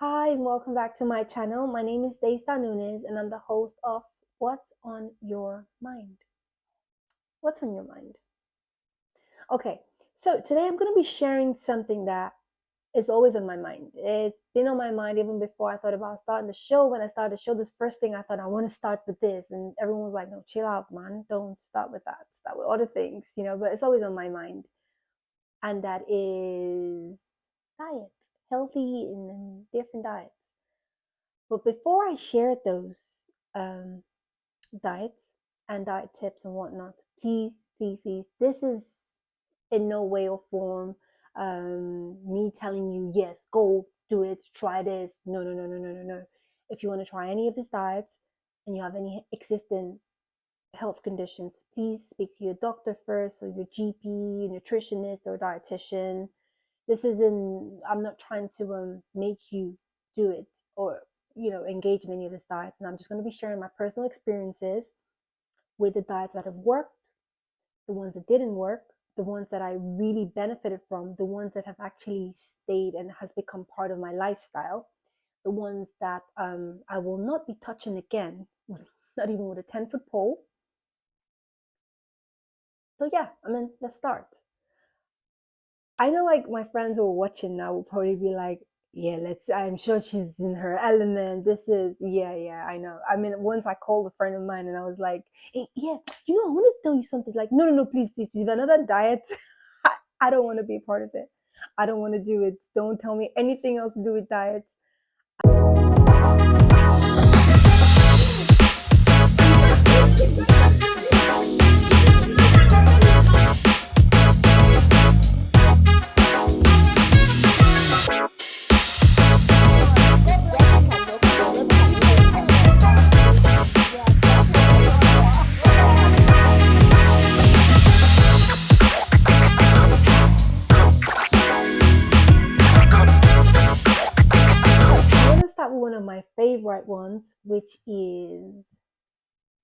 Hi, and welcome back to my channel. My name is Daista Nunes, and I'm the host of What's on Your Mind. What's on your mind? Okay, so today I'm going to be sharing something that is always on my mind. It's been on my mind even before I thought about starting the show. When I started the show, this first thing I thought I want to start with this, and everyone was like, "No, chill out, man. Don't start with that. Start with other things." But it's always on my mind, and that is diet, healthy and different diets. But before I share those um, diets and diet tips and whatnot, please, please, please, this is in no way or form me telling you, yes, go do it, try this. No, no, no, no, no, no, no. If you want to try any of these diets and you have any existing health conditions, please speak to your doctor first, or your GP, nutritionist, or dietitian. This isn't, I'm not trying to make you do it or engage in any of these diets, and I'm just going to be sharing my personal experiences with the diets that have worked, the ones that didn't work, the ones that I really benefited from, the ones that have actually stayed and has become part of my lifestyle, the ones that I will not be touching again, not even with a 10-foot pole. So yeah, let's start. I know, like, my friends who are watching now will probably be like, yeah, I'm sure she's in her element. This is, yeah, I know. Once I called a friend of mine and I was like, hey, yeah, I want to tell you something. Like, no, no, no, please, please, please. Another diet, I don't want to be a part of it. I don't want to do it. Don't tell me anything else to do with diets. I'm going to start with one of my favorite ones, which is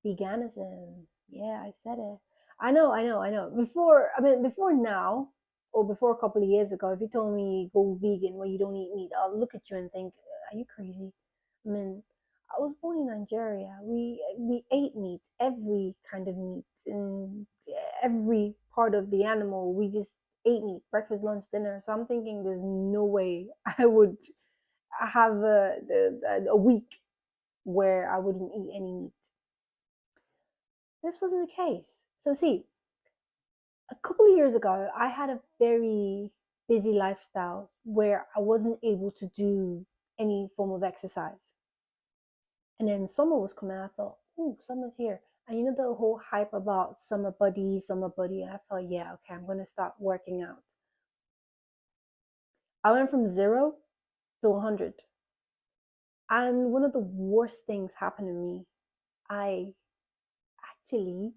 veganism. Yeah, I said it. I know. Before now, or before a couple of years ago, if you told me go vegan where you don't eat meat, I'll look at you and think, are you crazy? I mean, I was born in Nigeria. We ate meat, every kind of meat, and every part of the animal. We just ate meat, breakfast, lunch, dinner. So I'm thinking, there's no way I would have a week where I wouldn't eat any meat. This wasn't the case. So, see, a couple of years ago, I had a very busy lifestyle where I wasn't able to do any form of exercise. And then summer was coming. I thought, "Ooh, summer's here." And the whole hype about summer body, summer body. And I thought, yeah, okay, I'm going to start working out. I went from 0 to 100. And one of the worst things happened to me. I actually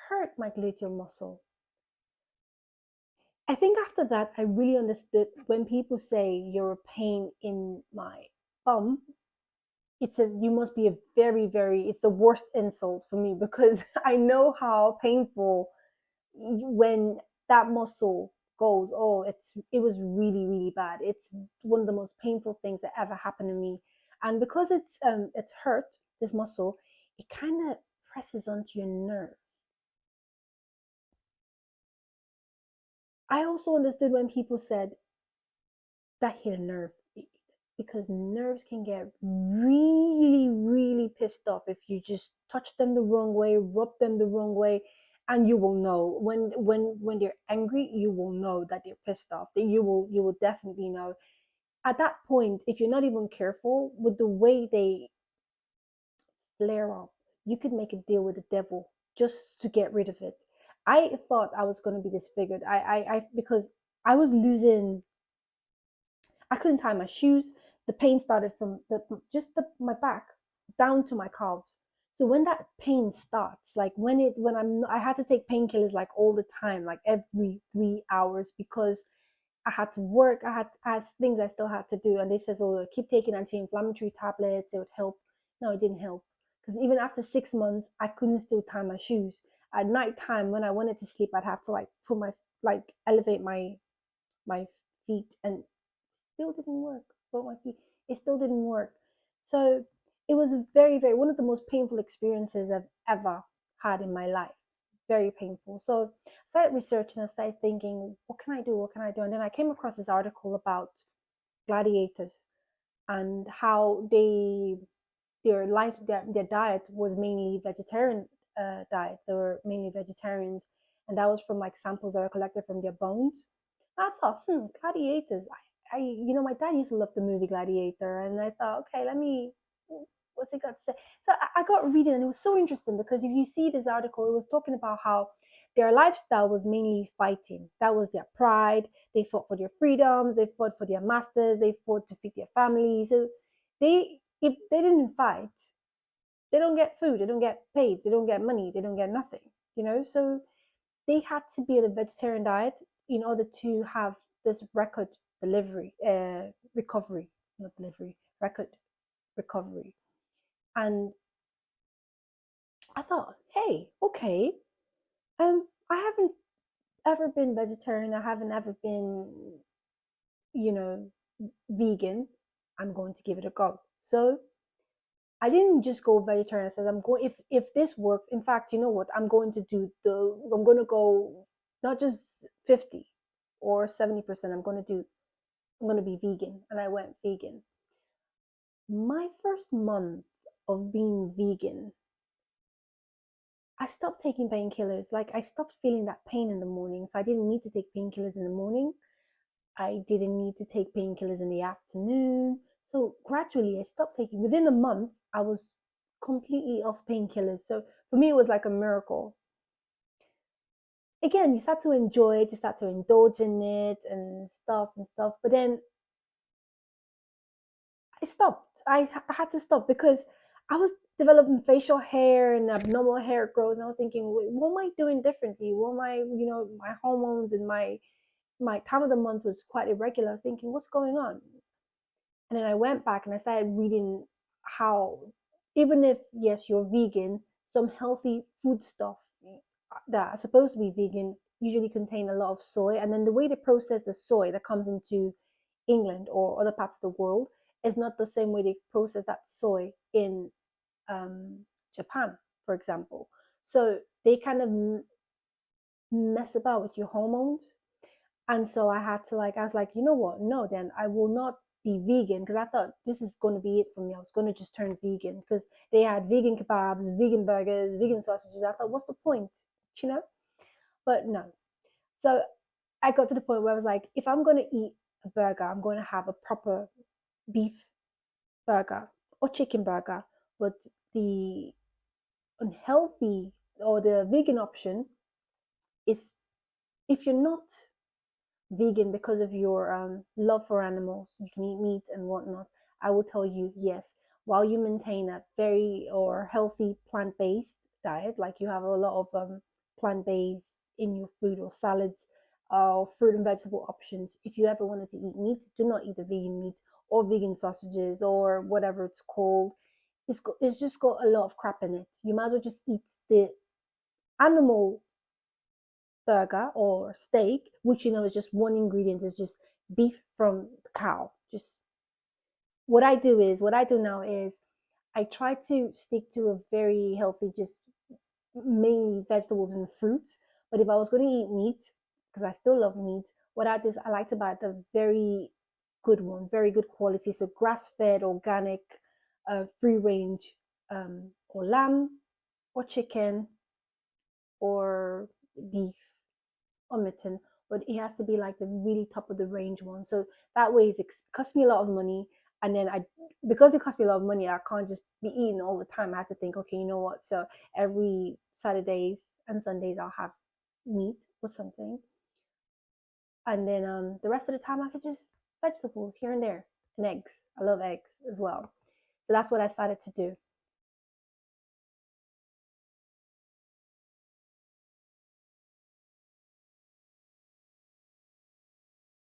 hurt my gluteal muscle. I think after that, I really understood when people say you're a pain in my bum. You must be a very, very, it's the worst insult for me because I know how painful when that muscle goes. Oh, it was really, really bad. It's one of the most painful things that ever happened to me. And because it's hurt, this muscle, it kind of presses onto your nerve. I also understood when people said that hit a nerve, because nerves can get really, really pissed off if you just touch them the wrong way, rub them the wrong way, and you will know when they're angry. You will know that they're pissed off. That you will definitely know at that point. If you're not even careful with the way they flare up, you could make a deal with the devil just to get rid of it. I thought I was going to be disfigured. I because I was losing. I couldn't tie my shoes. The pain started from my back down to my calves. So when that pain starts, like I had to take painkillers like all the time, like every 3 hours, because I had to work. I had things I still had to do, and they said, "Oh, keep taking anti-inflammatory tablets. It would help." No, it didn't help, because even after 6 months, I couldn't still tie my shoes. At night time, when I wanted to sleep, I'd have to like elevate my feet, and still didn't work. But my feet, It still didn't work. So it was very, very one of the most painful experiences I've ever had in my life. Very painful. So I started researching, I started thinking, what can I do? What can I do? And then I came across this article about gladiators and how their diet was mainly vegetarian diet. They were mainly vegetarians, and that was from like samples that were collected from their bones. I thought, gladiators. My dad used to love the movie Gladiator, and I thought, okay, let me. What's it got to say? So I got reading, and it was so interesting because if you see this article, it was talking about how their lifestyle was mainly fighting. That was their pride. They fought for their freedoms. They fought for their masters. They fought to feed their families. So if they didn't fight, they don't get food. They don't get paid. They don't get money. They don't get nothing. So they had to be on a vegetarian diet in order to have this record delivery, recovery, not delivery, record recovery. And I thought, hey, okay, I haven't ever been vegetarian. I haven't ever been, you know, vegan. I'm going to give it a go. So I didn't just go vegetarian. I said I'm going if this works. In fact, you know what? I'm going to go not just 50 or 70%. I'm going to be vegan, and I went vegan. My first month of being vegan, I stopped taking painkillers. Like I stopped feeling that pain in the morning. So I didn't need to take painkillers in the morning. I didn't need to take painkillers in the afternoon. So gradually I stopped taking. Within a month, I was completely off painkillers. So for me, it was like a miracle. Again, you start to enjoy it, you start to indulge in it and stuff and stuff. But then I stopped. I had to stop because I was developing facial hair and abnormal hair growth. And I was thinking, what am I doing differently? What am I, my hormones and my time of the month was quite irregular. I was thinking, what's going on? And then I went back and I started reading how, even if, yes, you're vegan, some healthy food stuff that are supposed to be vegan usually contain a lot of soy. And then the way they process the soy that comes into England or other parts of the world is not the same way they process that soy in Japan, for example. So they kind of mess about with your hormones. And so I was like, you know what? No, then I will not be vegan because I thought this is going to be it for me. I was going to just turn vegan because they had vegan kebabs, vegan burgers, vegan sausages. I thought, what's the point? You know? But no. So I got to the point where I was like, if I'm going to eat a burger, I'm going to have a proper beef burger or chicken burger. But the unhealthy or the vegan option is if you're not vegan because of your love for animals, you can eat meat and whatnot, I will tell you yes. While you maintain a very or healthy plant-based diet, like you have a lot of plant-based in your food or salads or fruit and vegetable options, if you ever wanted to eat meat, do not eat the vegan meat or vegan sausages or whatever it's called. It's just got a lot of crap in it. You might as well just eat the animal burger or steak, which is just one ingredient, is just beef from the cow. Just what I do now is I try to stick to a very healthy, just mainly vegetables and fruits. But if I was going to eat meat, because I still love meat, what I do is I like to buy the very good one, very good quality. So grass fed, organic, free range, or lamb, or chicken, or beef or mutton, but it has to be like the really top of the range one. So that way it costs me a lot of money. And then because it costs me a lot of money, I can't just be eating all the time. I have to think, okay, you know what? So every Saturdays and Sundays I'll have meat or something. And then the rest of the time I could just vegetables here and there and eggs. I love eggs as well. So that's what I started to do.